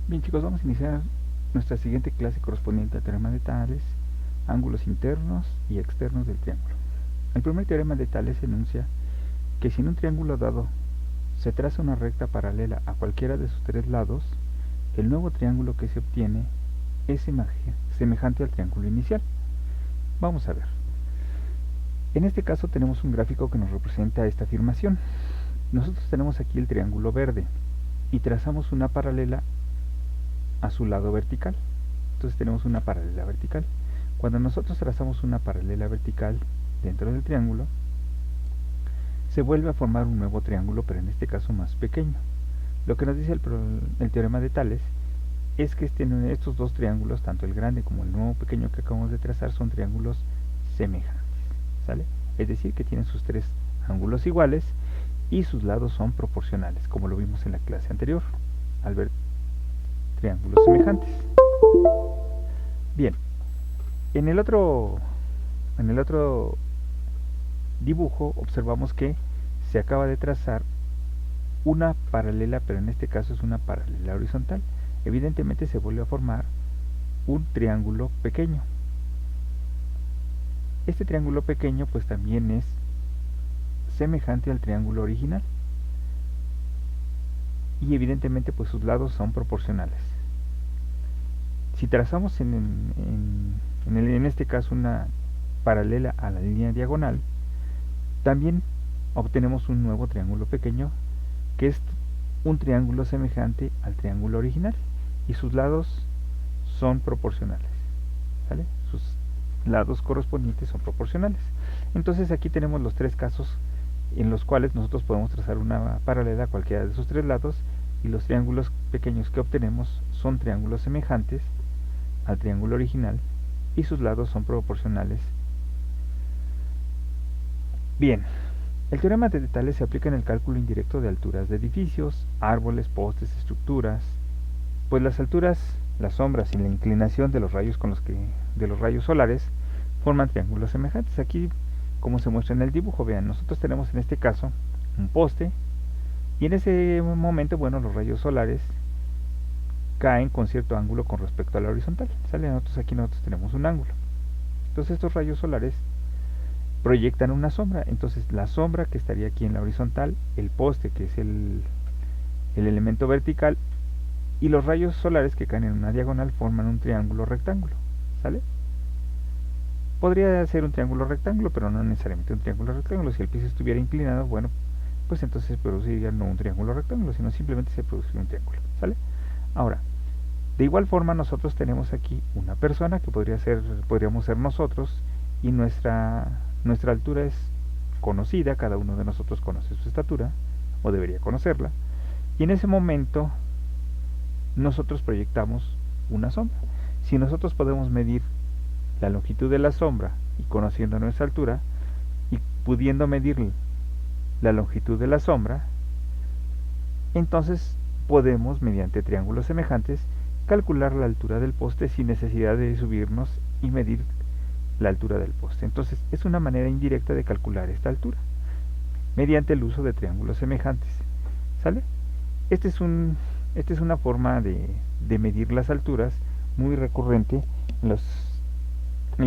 Bien chicos, vamos a iniciar nuestra siguiente clase correspondiente al teorema de Tales, ángulos internos y externos del triángulo. El primer teorema de Tales enuncia que si en un triángulo dado se traza una recta paralela a cualquiera de sus tres lados, el nuevo triángulo que se obtiene es semejante al triángulo inicial. Vamos a ver. En este caso tenemos un gráfico que nos representa esta afirmación. Nosotros tenemos aquí el triángulo verde y trazamos una paralela a su lado vertical. Entonces tenemos una paralela vertical. Cuando nosotros trazamos una paralela vertical dentro del triángulo, se vuelve a formar un nuevo triángulo, pero en este caso más pequeño. Lo que nos dice el teorema de Tales es que estos dos triángulos, tanto el grande como el nuevo pequeño que acabamos de trazar, son triángulos semejantes, ¿sale? Es decir, que tienen sus tres ángulos iguales y sus lados son proporcionales, como lo vimos en la clase anterior, al ver triángulos semejantes. Bien, en el otro dibujo observamos que se acaba de trazar una paralela, pero en este caso es una paralela horizontal. Evidentemente se vuelve a formar un triángulo pequeño. Este triángulo pequeño pues también es semejante al triángulo original y evidentemente pues sus lados son proporcionales. Si trazamos en este caso una paralela a la línea diagonal, también obtenemos un nuevo triángulo pequeño que es un triángulo semejante al triángulo original y sus lados son proporcionales, ¿sale? Sus lados correspondientes son proporcionales. Entonces aquí tenemos los tres casos en los cuales nosotros podemos trazar una paralela a cualquiera de esos tres lados y los triángulos pequeños que obtenemos son triángulos semejantes al triángulo original y sus lados son proporcionales. Bien, el teorema de Tales se aplica en el cálculo indirecto de alturas de edificios, árboles, postes, estructuras, pues las alturas, las sombras y la inclinación de los rayos de los rayos solares forman triángulos semejantes. Aquí, como se muestra en el dibujo, vean, nosotros tenemos en este caso un poste y en ese momento, bueno, los rayos solares caen con cierto ángulo con respecto a la horizontal, ¿sale? Nosotros tenemos un ángulo. Entonces estos rayos solares proyectan una sombra, entonces la sombra que estaría aquí en la horizontal, el poste que es el elemento vertical y los rayos solares que caen en una diagonal forman un triángulo rectángulo, ¿sale? Podría ser un triángulo rectángulo, pero no necesariamente un triángulo rectángulo. Si el piso estuviera inclinado, bueno, pues entonces se produciría no un triángulo rectángulo, sino simplemente se produciría un triángulo, ¿sale? Ahora, de igual forma nosotros tenemos aquí una persona que podríamos ser nosotros y nuestra altura es conocida, cada uno de nosotros conoce su estatura o debería conocerla y en ese momento nosotros proyectamos una sombra. Si nosotros podemos medir la longitud de la sombra y conociendo nuestra altura y pudiendo medir la longitud de la sombra, entonces podemos mediante triángulos semejantes calcular la altura del poste sin necesidad de subirnos y medir la altura del poste. Entonces es una manera indirecta de calcular esta altura mediante el uso de triángulos semejantes, ¿sale? Esta es una forma de medir las alturas muy recurrente en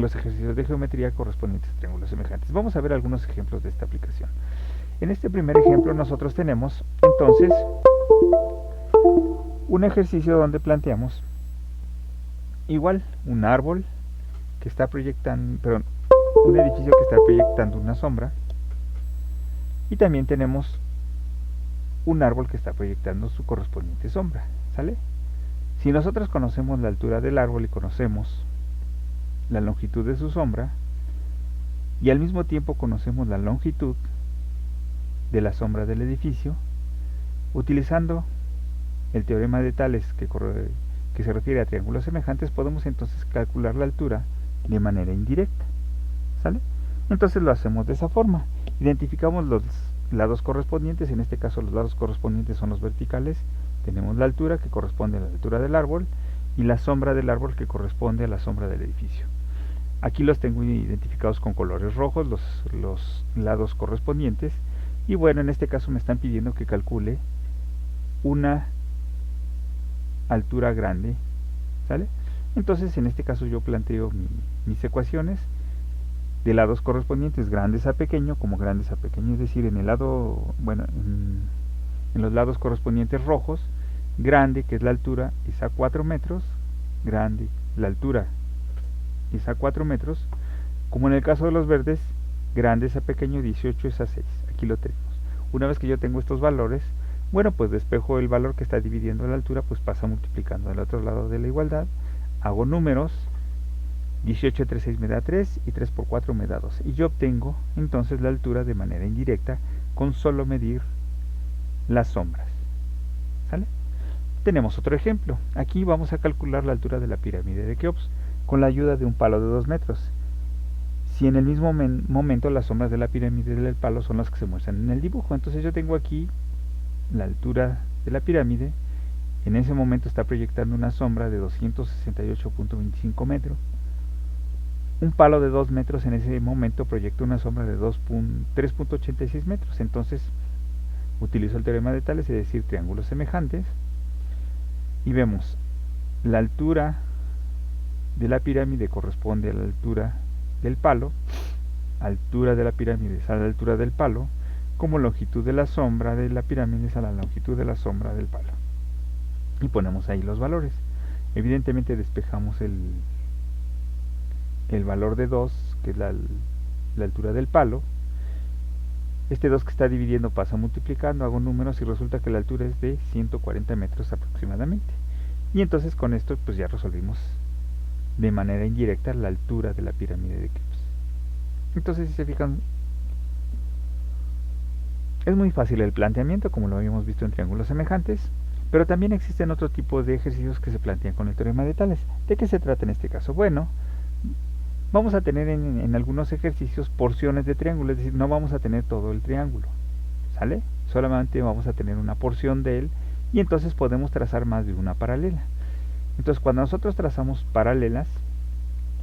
los ejercicios de geometría correspondientes a triángulos semejantes. Vamos a ver algunos ejemplos de esta aplicación. En este primer ejemplo nosotros tenemos entonces un ejercicio donde planteamos igual un árbol que está proyectando, perdón, un edificio que está proyectando una sombra y también tenemos un árbol que está proyectando su correspondiente sombra, ¿sale? Si nosotros conocemos la altura del árbol y conocemos la longitud de su sombra y al mismo tiempo conocemos la longitud de la sombra del edificio, utilizando el teorema de Tales que se refiere a triángulos semejantes, podemos entonces calcular la altura de manera indirecta, ¿sale? Entonces lo hacemos de esa forma. Identificamos los lados correspondientes, en este caso los lados correspondientes son los verticales, tenemos la altura que corresponde a la altura del árbol y la sombra del árbol que corresponde a la sombra del edificio. Aquí los tengo identificados con colores rojos, los lados correspondientes, y bueno, en este caso me están pidiendo que calcule una altura grande, ¿sale? Entonces en este caso yo planteo mis ecuaciones de lados correspondientes grandes a pequeño como grandes a pequeño, es decir, en el lado, bueno, en los lados correspondientes rojos, grande, que es la altura, es a 4 metros, grande, la altura es a 4 metros, como en el caso de los verdes, grandes a pequeño, 18 es a 6, aquí lo tenemos. Una vez que yo tengo estos valores, bueno, pues despejo el valor que está dividiendo la altura, pues pasa multiplicando al otro lado de la igualdad, hago números, 18 entre 6 me da 3 y 3 por 4 me da 12. Y yo obtengo entonces la altura de manera indirecta con solo medir las sombras. ¿Sale? Tenemos otro ejemplo. Aquí vamos a calcular la altura de la pirámide de Keops con la ayuda de un palo de 2 metros. Si en el mismo momento las sombras de la pirámide del palo son las que se muestran en el dibujo, entonces yo tengo aquí la altura de la pirámide. En ese momento está proyectando una sombra de 268.25 metros. Un palo de 2 metros en ese momento proyecta una sombra de 3.86 metros. Entonces utilizo el teorema de Tales, es decir, triángulos semejantes, y vemos la altura de la pirámide corresponde a la altura del palo, altura de la pirámide es a la altura del palo, como longitud de la sombra de la pirámide es a la longitud de la sombra del palo. Y ponemos ahí los valores. Evidentemente despejamos el valor de 2, que es la altura del palo. Este 2 que está dividiendo pasa multiplicando, hago números y resulta que la altura es de 140 metros aproximadamente. Y entonces con esto pues ya resolvimos de manera indirecta la altura de la pirámide de Keops. Entonces si se fijan, es muy fácil el planteamiento, como lo habíamos visto en triángulos semejantes, pero también existen otro tipo de ejercicios que se plantean con el teorema de Tales. ¿De qué se trata en este caso? Bueno, vamos a tener en algunos ejercicios porciones de triángulo, es decir, no vamos a tener todo el triángulo, ¿sale? Solamente vamos a tener una porción de él y entonces podemos trazar más de una paralela. Entonces cuando nosotros trazamos paralelas,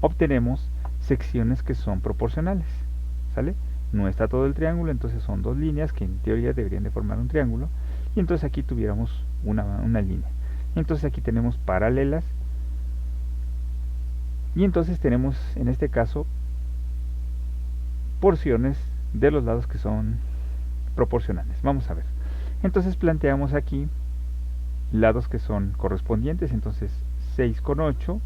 obtenemos secciones que son proporcionales, ¿sale? No está todo el triángulo, entonces son dos líneas que en teoría deberían de formar un triángulo, y entonces aquí tuviéramos una línea. Entonces aquí tenemos paralelas, y entonces tenemos en este caso porciones de los lados que son proporcionales. Vamos a ver. Entonces planteamos aquí lados que son correspondientes, entonces 6 con 8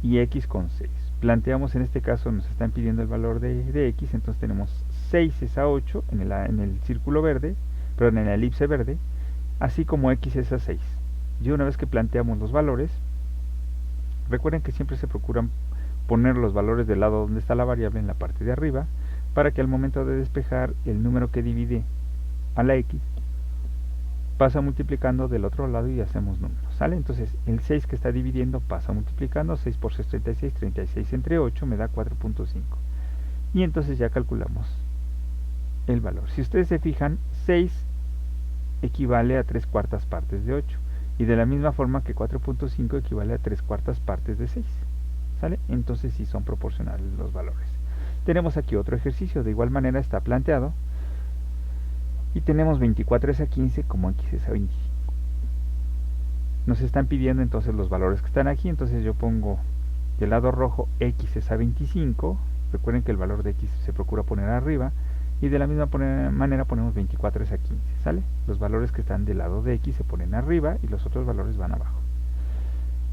y x con 6. Planteamos en este caso, nos están pidiendo el valor de x, entonces tenemos 6 es a 8 en el círculo verde, perdón, en la elipse verde, así como x es a 6. Y una vez que planteamos los valores, recuerden que siempre se procuran poner los valores del lado donde está la variable en la parte de arriba, para que al momento de despejar el número que divide a la x pasa multiplicando del otro lado y hacemos números, ¿sale? Entonces el 6 que está dividiendo pasa multiplicando, 6 por 6 36, 36 entre 8 me da 4.5, y entonces ya calculamos el valor. Si ustedes se fijan, 6 equivale a 3/4 partes de 8, y de la misma forma que 4.5 equivale a 3/4 partes de 6, ¿sale? Entonces sí son proporcionales los valores. Tenemos aquí otro ejercicio, de igual manera está planteado, y tenemos 24 es a 15 como x es a 25. Nos están pidiendo entonces los valores que están aquí, entonces yo pongo del lado rojo x es a 25, recuerden que el valor de x se procura poner arriba, y de la misma manera ponemos 24 es a 15, ¿sale? Los valores que están del lado de x se ponen arriba y los otros valores van abajo.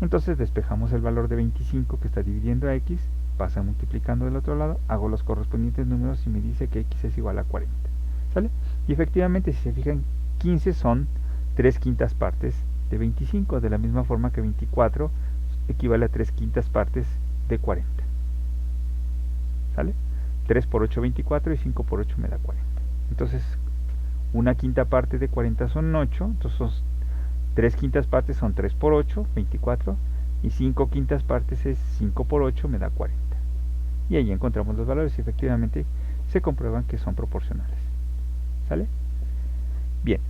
Entonces despejamos el valor de 25 que está dividiendo a x, pasa multiplicando del otro lado, hago los correspondientes números y me dice que x es igual a 40, ¿sale? Y efectivamente, si se fijan, 15 son 3/5 partes de 25, de la misma forma que 24 equivale a 3/5 partes de 40, ¿sale? 3 por 8 24 y 5 por 8 me da 40. Entonces 1/5 parte de 40 son 8, entonces 3/5 partes son 3 por 8, 24, y 5/5 partes es 5 por 8 me da 40. Y ahí encontramos los valores y efectivamente se comprueban que son proporcionales, ¿sale? Bien.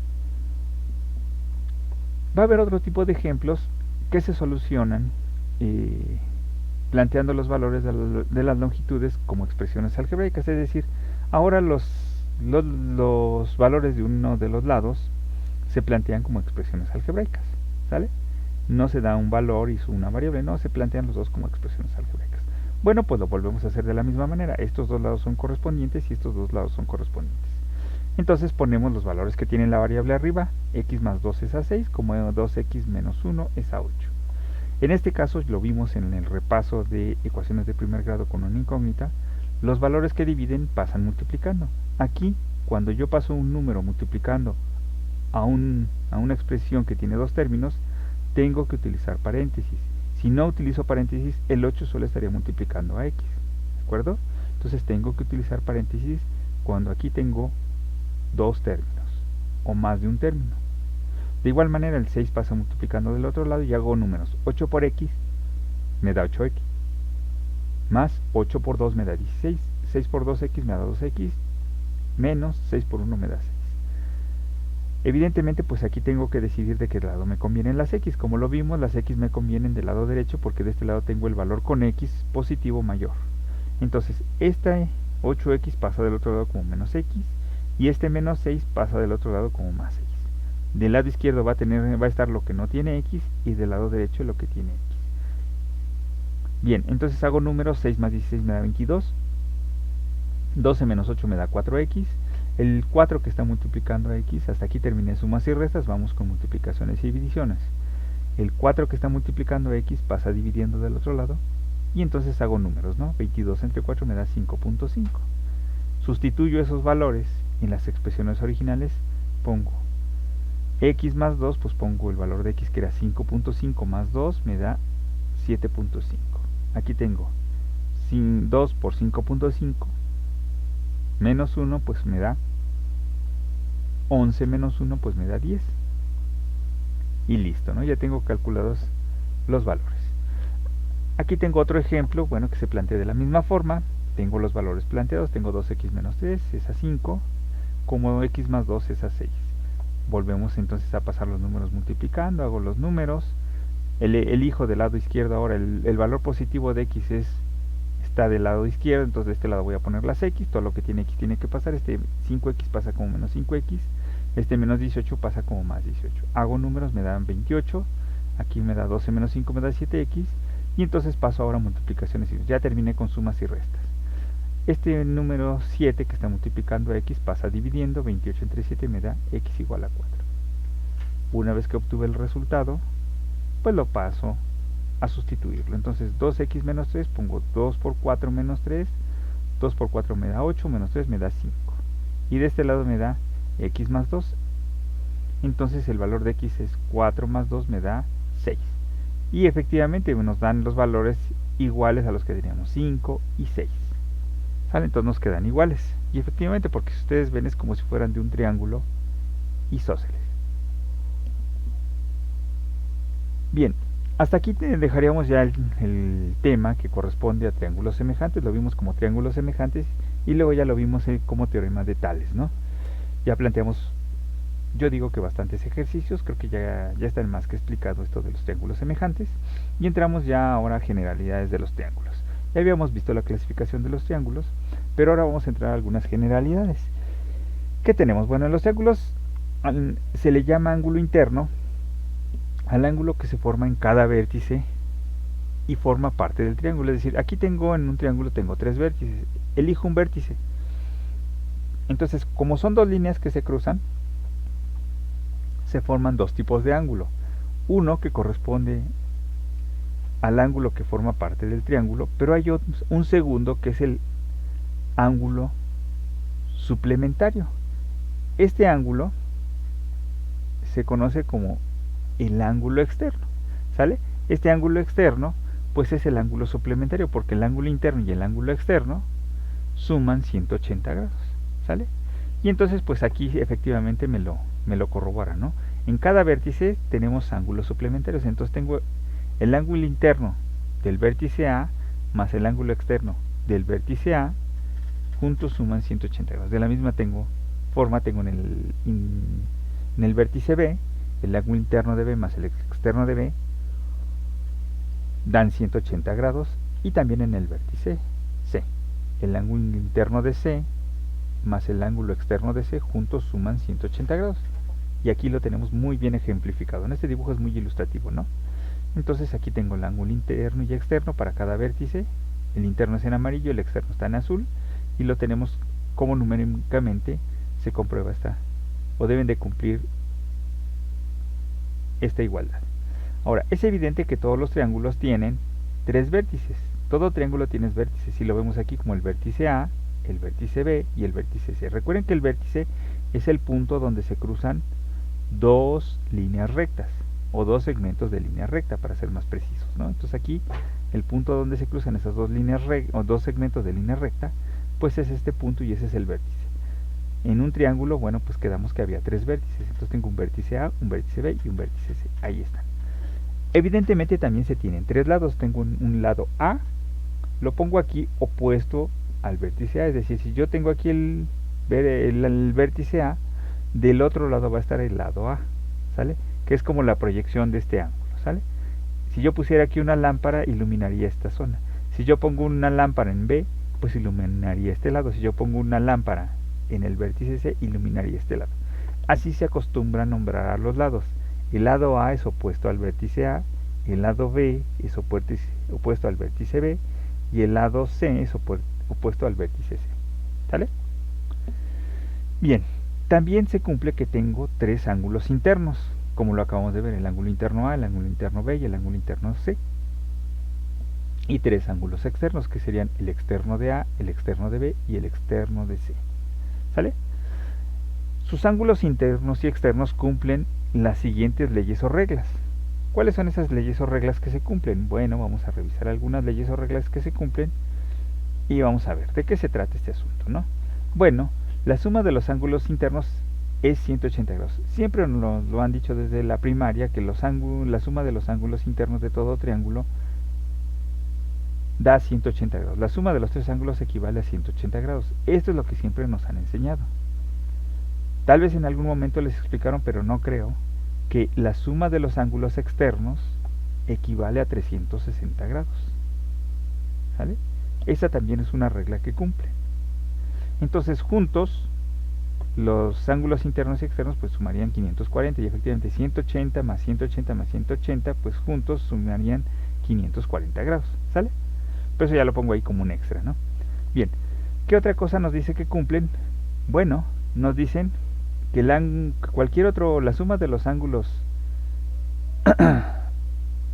Va a haber otro tipo de ejemplos que se solucionan planteando los valores de las longitudes como expresiones algebraicas, es decir, ahora los valores de uno de los lados se plantean como expresiones algebraicas, ¿sale? no se da un valor y una variable, no, se plantean los dos como expresiones algebraicas. Bueno, pues lo volvemos a hacer de la misma manera. Estos dos lados son correspondientes y estos dos lados son correspondientes. Entonces ponemos los valores que tiene la variable arriba. X más 2 es a 6, como 2x menos 1 es a 8. En este caso lo vimos en el repaso de ecuaciones de primer grado con una incógnita. Los valores que dividen pasan multiplicando. Aquí, cuando yo paso un número multiplicando a una expresión que tiene dos términos, tengo que utilizar paréntesis. Si no utilizo paréntesis, el 8 solo estaría multiplicando a x, ¿de acuerdo? Entonces tengo que utilizar paréntesis cuando aquí tengo dos términos o más de un término. De igual manera el 6 pasa multiplicando del otro lado y hago números. 8 por x me da 8x, más 8 por 2 me da 16, 6 por 2x me da 2x, menos 6 por 1 me da 6. Evidentemente pues aquí tengo que decidir de qué lado me convienen las x. Como lo vimos, las x me convienen del lado derecho porque de este lado tengo el valor con x positivo mayor. Entonces este 8x pasa del otro lado como menos x y este menos 6 pasa del otro lado como más 6. Del lado izquierdo va a estar lo que no tiene x y del lado derecho lo que tiene x. Bien, entonces hago números. 6 más 16 me da 22, 12 menos 8 me da 4x, el 4 que está multiplicando a x, hasta aquí terminé sumas y restas, vamos con multiplicaciones y divisiones. El 4 que está multiplicando a x pasa dividiendo del otro lado y entonces hago números, ¿no? 22 entre 4 me da 5.5. Sustituyo esos valores en las expresiones originales, pongo x más 2, pues pongo el valor de x que era 5.5 más 2 me da 7.5. Aquí tengo 2 por 5.5 menos 1 pues me da 11 menos 1 pues me da 10. Y listo, ¿no? Ya tengo calculados los valores. Aquí tengo otro ejemplo, bueno, que se plantea de la misma forma. Tengo los valores planteados, tengo 2x menos 3 es a 5, como x más 2 es a 6. Volvemos entonces a pasar los números multiplicando, hago los números, elijo del lado izquierdo ahora el valor positivo de x está del lado izquierdo, entonces de este lado voy a poner las x, todo lo que tiene x tiene que pasar, este 5x pasa como menos 5x, este menos 18 pasa como más 18. Hago números, me dan 28, aquí me da 12 menos 5 me da 7x, y entonces paso ahora a multiplicaciones, ya terminé con sumas y restas. Este número 7 que está multiplicando a x pasa dividiendo, 28 entre 7 me da x igual a 4. Una vez que obtuve el resultado, pues lo paso a sustituirlo. Entonces 2x menos 3, pongo 2 por 4 menos 3, 2 por 4 me da 8, menos 3 me da 5. Y de este lado me da x más 2. Entonces el valor de x es 4 más 2 me da 6. Y efectivamente nos dan los valores iguales a los que teníamos, 5 y 6. ¿Sale? Entonces nos quedan iguales. Y efectivamente, porque si ustedes ven es como si fueran de un triángulo isósceles. Bien, hasta aquí dejaríamos ya el tema que corresponde a triángulos semejantes. Lo vimos como triángulos semejantes y luego ya lo vimos como teorema de Tales, ¿no? Ya planteamos, yo digo que bastantes ejercicios, creo que ya están más que explicado esto de los triángulos semejantes. Y entramos ya ahora a generalidades de los triángulos. Ya habíamos visto la clasificación de los triángulos, pero ahora vamos a entrar a algunas generalidades. ¿Qué tenemos? Bueno, en los triángulos se le llama ángulo interno al ángulo que se forma en cada vértice y forma parte del triángulo. Es decir, aquí tengo en un triángulo tengo 3 vértices, elijo un vértice. Entonces, como son dos líneas que se cruzan, se forman dos tipos de ángulo. Uno que corresponde al ángulo que forma parte del triángulo, pero hay un segundo que es el ángulo suplementario. Este ángulo se conoce como el ángulo externo, ¿sale? Este ángulo externo pues es el ángulo suplementario, porque el ángulo interno y el ángulo externo suman 180 grados, ¿sale? Y entonces pues aquí efectivamente me lo corrobora, ¿no? En cada vértice tenemos ángulos suplementarios, entonces tengo el ángulo interno del vértice A más el ángulo externo del vértice A, juntos suman 180 grados. De la misma forma tengo en el vértice B, el ángulo interno de B más el externo de B dan 180 grados, y también en el vértice C, el ángulo interno de C más el ángulo externo de C juntos suman 180 grados. Y aquí lo tenemos muy bien ejemplificado. En este dibujo es muy ilustrativo, ¿no? Entonces aquí tengo el ángulo interno y externo para cada vértice. El interno es en amarillo, el externo está en azul, y lo tenemos como numéricamente se comprueba o deben de cumplir esta igualdad. Ahora, es evidente que todos los triángulos tienen 3 vértices. Todo triángulo tiene vértices, y lo vemos aquí como el vértice A, el vértice B y el vértice C. Recuerden que el vértice es el punto donde se cruzan dos líneas rectas, o dos segmentos de línea recta, para ser más precisos, ¿no? Entonces aquí, el punto donde se cruzan esas dos líneas o dos segmentos de línea recta, pues es este punto y ese es el vértice. En un triángulo, bueno, pues quedamos que había 3 vértices. Entonces tengo un vértice A, un vértice B y un vértice C. Ahí están. Evidentemente también se tienen 3 lados. Tengo un lado A, lo pongo aquí opuesto al vértice A. Es decir, si yo tengo aquí el vértice A, del otro lado va a estar el lado A, ¿sale? Que es como la proyección de este ángulo, ¿sale? Si yo pusiera aquí una lámpara, iluminaría esta zona. Si yo pongo una lámpara en B, pues iluminaría este lado. Si yo pongo una lámpara en el vértice C, iluminaría este lado. Así se acostumbra a nombrar a los lados. El lado A es opuesto al vértice A, el lado B es opuesto al vértice B, y el lado C es opuesto al vértice C. ¿Sale? Bien, también se cumple que tengo 3 ángulos internos, como lo acabamos de ver, el ángulo interno A, el ángulo interno B y el ángulo interno C. Y 3 ángulos externos, que serían el externo de A, el externo de B y el externo de C. ¿Sale? Sus ángulos internos y externos cumplen las siguientes leyes o reglas. ¿Cuáles son esas leyes o reglas que se cumplen? Bueno, vamos a revisar algunas leyes o reglas que se cumplen y vamos a ver de qué se trata este asunto, ¿no? Bueno, la suma de los ángulos internos es 180 grados. Siempre nos lo han dicho desde la primaria, que la suma de los ángulos internos de todo triángulo da 180 grados. La suma de los 3 ángulos equivale a 180 grados. Esto es lo que siempre nos han enseñado. Tal vez en algún momento les explicaron, pero no creo, que la suma de los ángulos externos equivale a 360 grados. ¿Sale? Esa también es una regla que cumple. Entonces, juntos, los ángulos internos y externos pues sumarían 540, y efectivamente 180 más 180 más 180, pues juntos sumarían 540 grados. ¿Sale? Pero eso ya lo pongo ahí como un extra, ¿no? Bien, ¿qué otra cosa nos dice que cumplen? Bueno, nos dicen que la suma de los ángulos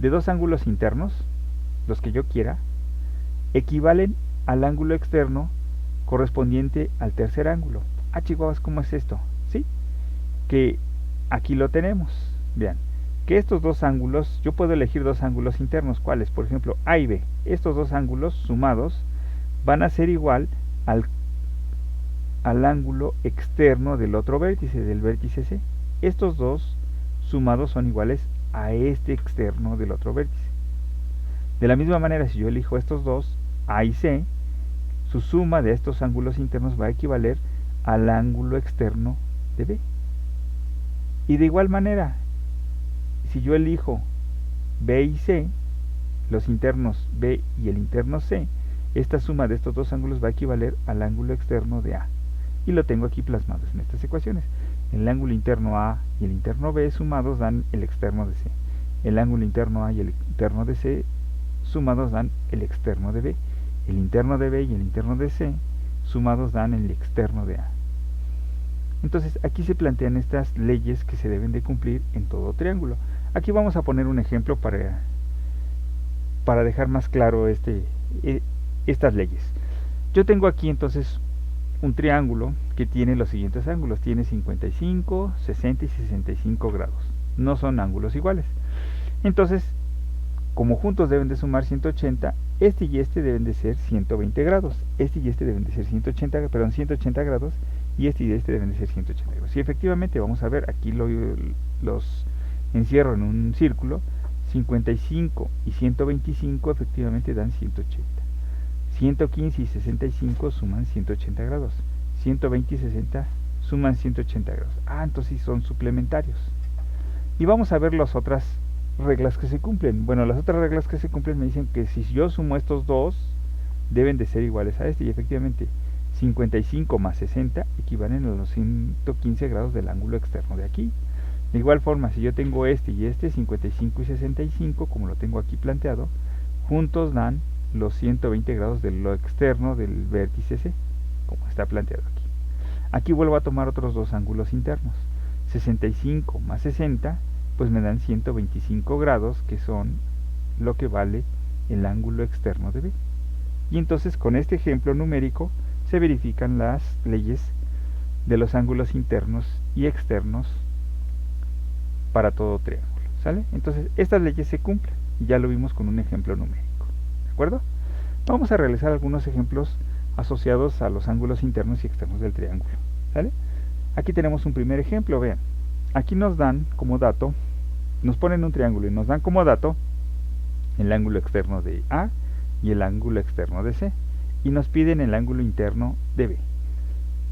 de dos ángulos internos, los que yo quiera, equivalen al ángulo externo correspondiente al tercer ángulo. Ah, chihuahuas, ¿cómo es esto? ¿Sí? Que aquí lo tenemos. Vean, que estos dos ángulos, yo puedo elegir dos ángulos internos. ¿Cuáles? Por ejemplo, A y B. Estos dos ángulos sumados van a ser igual al ángulo externo del otro vértice, del vértice C. Estos dos sumados son iguales a este externo del otro vértice. De la misma manera, si yo elijo estos dos, A y C, su suma de estos ángulos internos va a equivaler al ángulo externo de B. Y de igual manera, si yo elijo B y C, los internos B y el interno C, esta suma de estos dos ángulos va a equivaler al ángulo externo de A. Y lo tengo aquí plasmado en estas ecuaciones. El ángulo interno A y el interno B sumados dan el externo de C. El ángulo interno A y el interno de C sumados dan el externo de B. El interno de B y el interno de C sumados dan el externo de A. Entonces aquí se plantean estas leyes que se deben de cumplir en todo triángulo. Aquí vamos a poner un ejemplo para dejar más claro estas leyes. Yo tengo aquí entonces un triángulo que tiene los siguientes ángulos. Tiene 55, 60 y 65 grados. No son ángulos iguales. Entonces, como juntos deben de sumar 180, este y este deben de ser 120 grados. Este y este deben de ser 180 grados. Y este deben de ser 180 grados. Y efectivamente, vamos a ver, aquí los encierro en un círculo. 55 y 125 efectivamente dan 180. 115 y 65 suman 180 grados. 120 y 60 suman 180 grados. Ah, entonces son suplementarios. Y vamos a ver las otras reglas que se cumplen. Bueno, las otras reglas que se cumplen me dicen que si yo sumo estos dos, deben de ser iguales a este. Y efectivamente, 55 más 60 equivalen a los 115 grados del ángulo externo de aquí. De igual forma, si yo tengo este y este, 55 y 65, como lo tengo aquí planteado, juntos dan los 120 grados de lo externo del vértice C, como está planteado aquí. Aquí vuelvo a tomar otros dos ángulos internos. 65 más 60, pues me dan 125 grados, que son lo que vale el ángulo externo de B. Y entonces con este ejemplo numérico se verifican las leyes de los ángulos internos y externos para todo triángulo, ¿sale? Entonces estas leyes se cumplen y ya lo vimos con un ejemplo numérico, ¿de acuerdo? Vamos a realizar algunos ejemplos asociados a los ángulos internos y externos del triángulo, ¿sale? Aquí tenemos un primer ejemplo, vean. Aquí nos dan como dato, nos ponen un triángulo y nos dan como dato el ángulo externo de A y el ángulo externo de C, y nos piden el ángulo interno de B.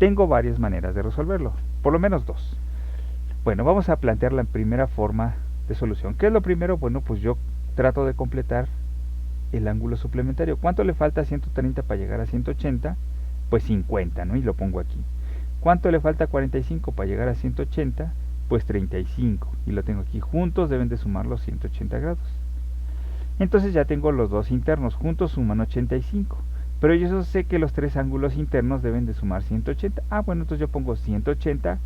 Tengo varias maneras de resolverlo, por lo menos dos. Bueno, vamos a plantear la primera forma de solución. ¿Qué es lo primero? Bueno, pues yo trato de completar el ángulo suplementario. ¿Cuánto le falta a 130 para llegar a 180? Pues 50, ¿no? Y lo pongo aquí. ¿Cuánto le falta a 45 para llegar a 180? Pues 35. Y lo tengo aquí. Juntos deben de sumar los 180 grados. Entonces ya tengo los dos internos. Juntos suman 85. Pero yo sé que los tres ángulos internos deben de sumar 180. Bueno, entonces yo pongo 180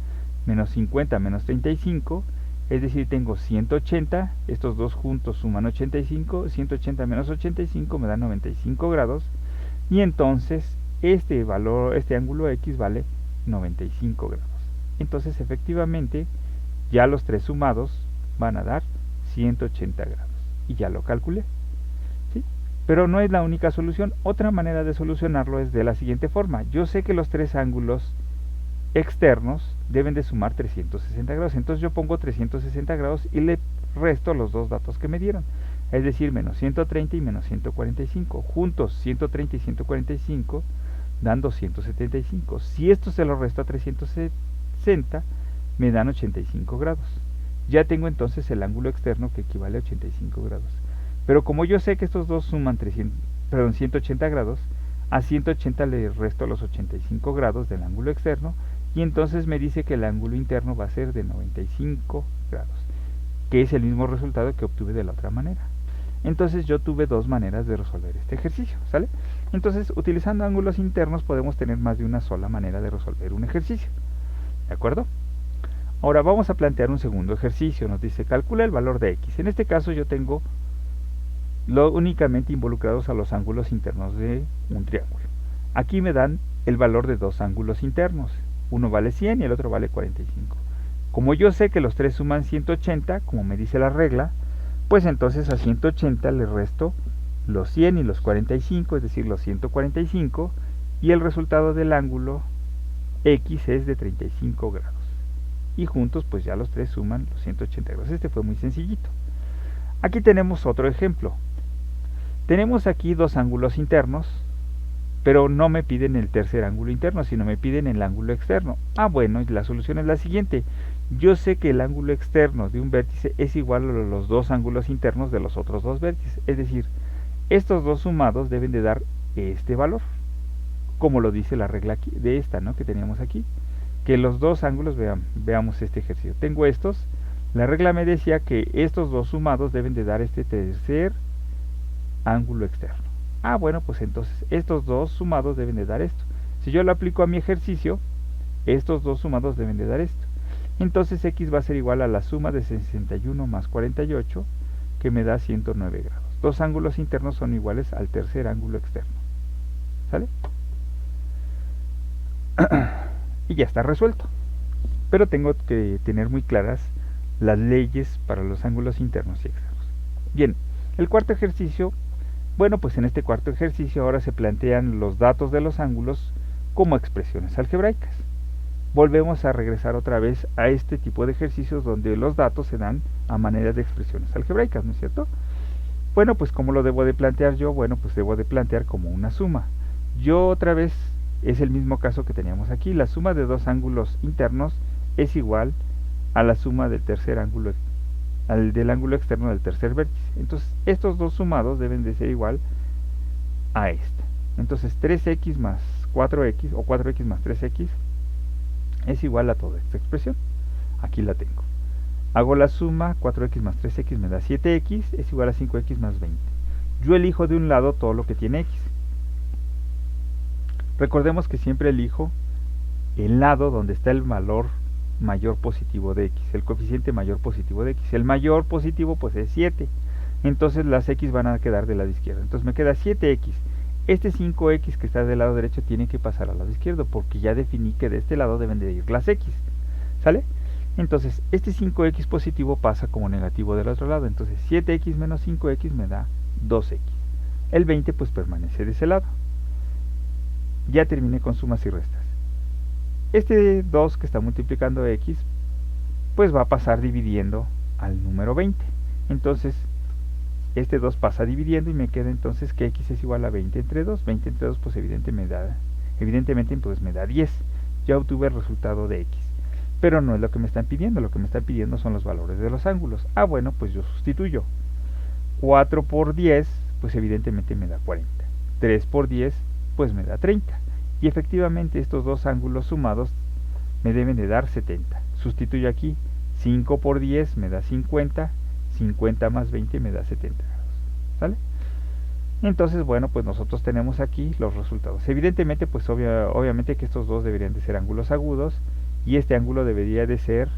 menos 50 menos 35, es decir, tengo 180, estos dos juntos suman 85, 180 menos 85 me da 95 grados, y entonces este ángulo X vale 95 grados. Entonces efectivamente ya los tres sumados van a dar 180 grados, y ya lo calculé, ¿sí? Pero no es la única solución. Otra manera de solucionarlo es de la siguiente forma. Yo sé que los tres ángulos externos deben de sumar 360 grados, entonces yo pongo 360 grados y le resto los dos datos que me dieron, es decir, menos 130 y menos 145, juntos 130 y 145 dan 275, si esto se lo resto a 360 me dan 85 grados, ya tengo entonces el ángulo externo que equivale a 85 grados, pero como yo sé que estos dos suman 180 grados, a 180 le resto los 85 grados del ángulo externo, y entonces me dice que el ángulo interno va a ser de 95 grados, que es el mismo resultado que obtuve de la otra manera. Entonces yo tuve dos maneras de resolver este ejercicio, ¿sale? Entonces, utilizando ángulos internos podemos tener más de una sola manera de resolver un ejercicio, ¿de acuerdo? Ahora vamos a plantear un segundo ejercicio. Nos dice, calcula el valor de X. En este caso yo tengo únicamente involucrados a los ángulos internos de un triángulo. Aquí me dan el valor de dos ángulos internos. Uno vale 100 y el otro vale 45. Como yo sé que los tres suman 180, como me dice la regla, pues entonces a 180 le resto los 100 y los 45, es decir, los 145, y el resultado del ángulo X es de 35 grados. Y juntos pues ya los tres suman los 180 grados. Este fue muy sencillito. Aquí tenemos otro ejemplo. Tenemos aquí dos ángulos internos, pero no me piden el tercer ángulo interno, sino me piden el ángulo externo. Bueno, la solución es la siguiente. Yo sé que el ángulo externo de un vértice es igual a los dos ángulos internos de los otros dos vértices. Es decir, estos dos sumados deben de dar este valor, como lo dice la regla aquí, de esta, ¿no?, que teníamos aquí. Que los dos ángulos, veamos este ejercicio. Tengo estos. La regla me decía que estos dos sumados deben de dar este tercer ángulo externo. Bueno, pues entonces estos dos sumados deben de dar esto. Si yo lo aplico a mi ejercicio, estos dos sumados deben de dar esto. Entonces X va a ser igual a la suma de 61 más 48, que me da 109 grados. Dos ángulos internos son iguales al tercer ángulo externo. ¿Sale? Y ya está resuelto. Pero tengo que tener muy claras las leyes para los ángulos internos y externos. Bien, el cuarto ejercicio. Bueno, pues en este cuarto ejercicio ahora se plantean los datos de los ángulos como expresiones algebraicas. Volvemos a regresar otra vez a este tipo de ejercicios donde los datos se dan a manera de expresiones algebraicas, ¿no es cierto? Bueno, pues ¿cómo lo debo de plantear yo? Bueno, pues debo de plantear como una suma. Yo otra vez, es el mismo caso que teníamos aquí, la suma de dos ángulos internos es igual a la suma del tercer ángulo del ángulo externo del tercer vértice. Entonces estos dos sumados deben de ser igual a esta. Entonces 3x más 4x o 4x más 3x es igual a toda esta expresión. Aquí la tengo. Hago la suma, 4x más 3x me da 7x, es igual a 5x más 20. Yo elijo de un lado todo lo que tiene x. Recordemos que siempre elijo el lado donde está el valor mayor positivo de x, el coeficiente mayor positivo de x. El mayor positivo pues es 7, entonces las x van a quedar del lado izquierdo. Entonces me queda 7x. Este 5x que está del lado derecho tiene que pasar al lado izquierdo, porque ya definí que de este lado deben de ir las x, ¿sale? Entonces este 5x positivo pasa como negativo del otro lado, entonces 7x menos 5x me da 2x. El 20 pues permanece de ese lado. Ya terminé con sumas y restas. Este 2 que está multiplicando x, pues va a pasar dividiendo al número 20. Entonces, este 2 pasa dividiendo y me queda entonces que x es igual a 20 entre 2. 20 entre 2 pues evidentemente pues me da 10. Ya obtuve el resultado de x. Pero no es lo que me están pidiendo, lo que me están pidiendo son los valores de los ángulos. Ah, bueno, pues yo sustituyo. 4 por 10, pues evidentemente me da 40. 3 por 10, pues me da 30. Y efectivamente estos dos ángulos sumados me deben de dar 70. Sustituyo aquí, 5 por 10 me da 50, 50 más 20 me da 70 grados. ¿Sale? Entonces, bueno, pues nosotros tenemos aquí los resultados. Evidentemente, pues obviamente que estos dos deberían de ser ángulos agudos y este ángulo debería de ser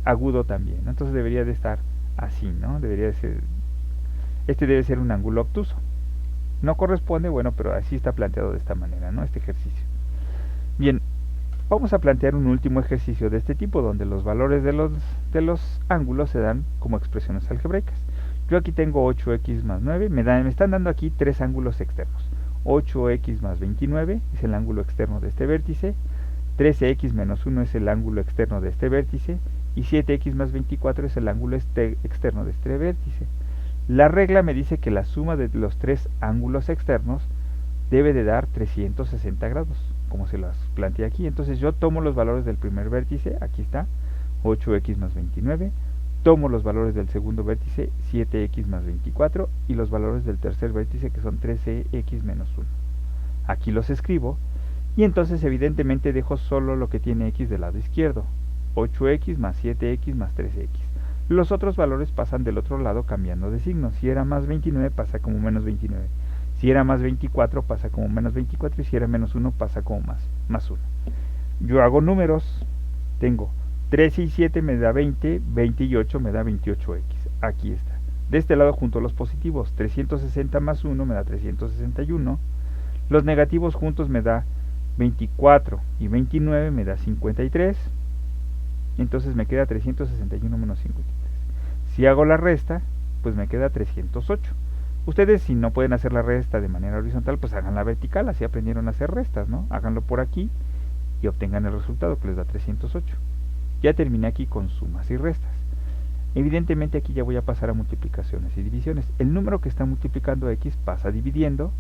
agudo también, ¿no? Entonces debería de estar así, ¿no? Debería de ser, este debe ser un ángulo obtuso. No corresponde, bueno, pero así está planteado de esta manera, ¿no? Este ejercicio. Bien, vamos a plantear un último ejercicio de este tipo, donde los valores de los ángulos se dan como expresiones algebraicas. Yo aquí tengo 8x más 9, me están dando aquí tres ángulos externos. 8x más 29 es el ángulo externo de este vértice, 13x menos 1 es el ángulo externo de este vértice, y 7x más 24 es el ángulo externo de este vértice. La regla me dice que la suma de los tres ángulos externos debe de dar 360 grados, como se las planteé aquí. Entonces yo tomo los valores del primer vértice, aquí está, 8x más 29, tomo los valores del segundo vértice, 7x más 24, y los valores del tercer vértice, que son 13x menos 1. Aquí los escribo, y entonces evidentemente dejo solo lo que tiene x del lado izquierdo, 8x más 7x más 13x. Los otros valores pasan del otro lado cambiando de signo. Si era más 29 pasa como menos 29. Si era más 24 pasa como menos 24 y si era menos 1 pasa como más 1. Yo hago números. Tengo 13 y 7 me da 20, 20 y 8 me da 28x. Aquí está. De este lado junto los positivos. 360 más 1 me da 361. Los negativos juntos me da 24 y 29 me da 53. Entonces me queda 361 menos 53. Si hago la resta, pues me queda 308. Ustedes, si no pueden hacer la resta de manera horizontal, pues hagan la vertical, así aprendieron a hacer restas, ¿no? Háganlo por aquí y obtengan el resultado que les da 308. Ya terminé aquí con sumas y restas. Evidentemente aquí ya voy a pasar a multiplicaciones y divisiones. El número que está multiplicando x pasa dividiendo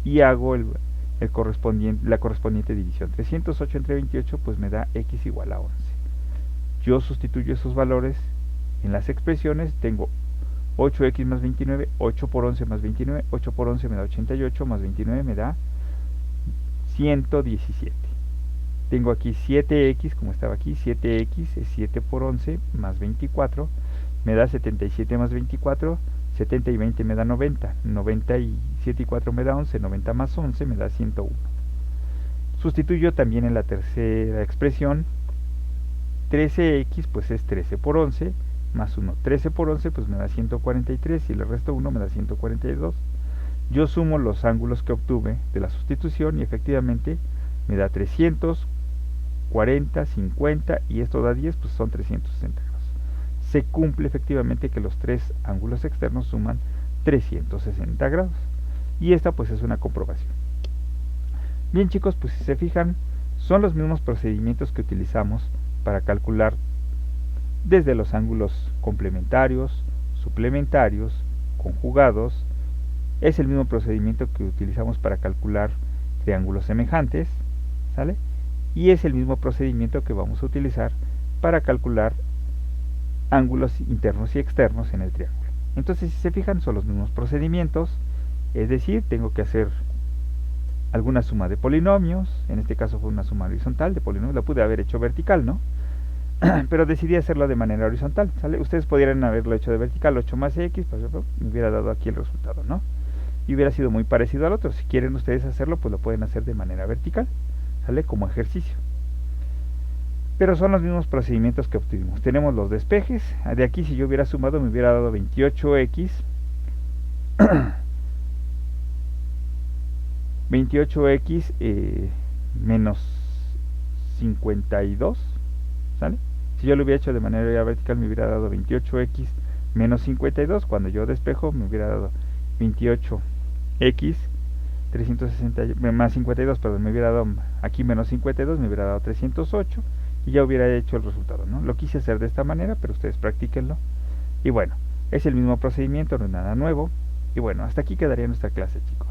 y hago la correspondiente división. 308 entre 28 pues me da x igual a 11. Yo sustituyo esos valores en las expresiones. Tengo 8x más 29, 8 por 11 más 29, 8 por 11 me da 88, más 29 me da 117. Tengo aquí 7x, como estaba aquí, 7x es 7 por 11 más 24, me da 77 más 24, 70 y 20 me da 90, 90 y 7 y 4 me da 11, 90 más 11 me da 101. Sustituyo también en la tercera expresión. 13x pues es 13 por 11 más 1. 13 por 11 pues me da 143 y le resto 1 me da 142. Yo sumo los ángulos que obtuve de la sustitución y efectivamente me da 340, 50 y esto da 10, pues son 360 grados. Se cumple efectivamente que los tres ángulos externos suman 360 grados. Y esta pues es una comprobación. Bien chicos, pues si se fijan, son los mismos procedimientos que utilizamos para calcular desde los ángulos complementarios, suplementarios, conjugados. Es el mismo procedimiento que utilizamos para calcular triángulos semejantes, ¿sale? Y es el mismo procedimiento que vamos a utilizar para calcular ángulos internos y externos en el triángulo. Entonces, si se fijan, son los mismos procedimientos, es decir, tengo que hacer alguna suma de polinomios. En este caso fue una suma horizontal de polinomios, la pude haber hecho vertical, ¿no? pero decidí hacerlo de manera horizontal, ¿sale? Ustedes podrían haberlo hecho de vertical, 8 más x, por ejemplo, me hubiera dado aquí el resultado, ¿no? Y hubiera sido muy parecido al otro. Si quieren ustedes hacerlo, pues lo pueden hacer de manera vertical, ¿sale? Como ejercicio. Pero son los mismos procedimientos que obtuvimos. Tenemos los despejes. De aquí, si yo hubiera sumado, me hubiera dado 28x 28x menos 52, ¿sale? Si yo lo hubiera hecho de manera vertical, me hubiera dado 28x menos 52. Cuando yo despejo, me hubiera dado 28x 360 más 52, perdón, me hubiera dado aquí menos 52, me hubiera dado 308 y ya hubiera hecho el resultado, ¿no? Lo quise hacer de esta manera, pero ustedes practíquenlo. Y bueno, es el mismo procedimiento, no es nada nuevo. Y bueno, hasta aquí quedaría nuestra clase, chicos.